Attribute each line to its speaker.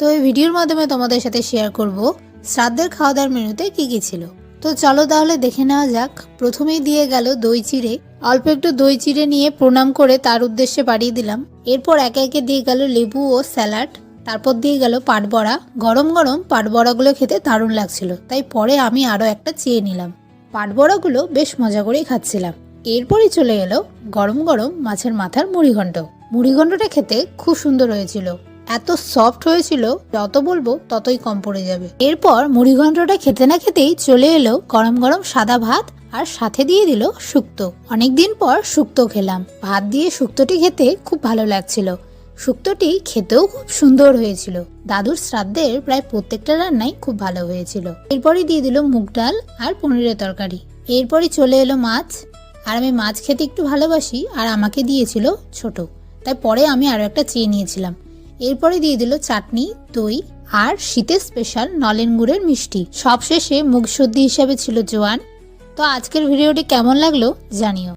Speaker 1: তো এই ভিডিওর মাধ্যমে তোমাদের সাথে শেয়ার করব শ্রাদ্ধের খাওয়া দাওয়ার মেনুতে কি কি ছিল। তো চলো তাহলে দেখে নেওয়া যাক। প্রথমেই দিয়ে গেল দই চিড়ে। অল্প একটু দই চিড়ে নিয়ে প্রণাম করে তার উদ্দেশ্যে পাঠিয়ে দিলাম। এরপর একে একে দিয়ে গেল লেবু ও স্যালাড। তারপর দিয়ে গেল পাট বড়া। গরম গরম পাট বড়াগুলো খেতে দারুণ লাগছিল, তাই পরে আমি আরও একটা চেয়ে নিলাম। পাট বড়াগুলো বেশ মজা করেই খাচ্ছিলাম। এরপরই চলে গেল গরম গরম মাছের মাথার মুড়িঘণ্ট। মুড়িঘণ্টটা খেতে খুব সুন্দর হয়েছিল, এত সফট হয়েছিল যত বলবো ততই কম পড়ে যাবে। এরপর মুড়িঘণ্টটা খেতে না খেতেই চলে এলো গরম গরম সাদা ভাত, আর সাথে দিয়ে দিল শুক্তো। অনেকদিন পর শুক্তো খেলাম। ভাত দিয়ে শুক্তোটি খেতে খুব ভালো লাগছিল। শুক্তোটি খেতেও খুব সুন্দর হয়েছিল। দাদুর শ্রাদ্ধের প্রায় প্রত্যেকটা রান্নাই খুব ভালো হয়েছিল। এরপরই দিয়ে দিল মুগ ডাল আর পনিরের তরকারি। এরপরই চলে এলো মাছ, আর আমি মাছ খেতে একটু ভালোবাসি, আর আমাকে দিয়েছিল ছোট, তাই পরে আমি আরো একটা চেয়ে নিয়েছিলাম। এরপরে দিয়ে দিল চাটনি, দই আর শীতের স্পেশাল নলেন গুড়ের মিষ্টি। সবশেষে মুগ সদ্যি হিসাবে ছিল জোয়ান। তো আজকের ভিডিওটি কেমন লাগলো জানিও।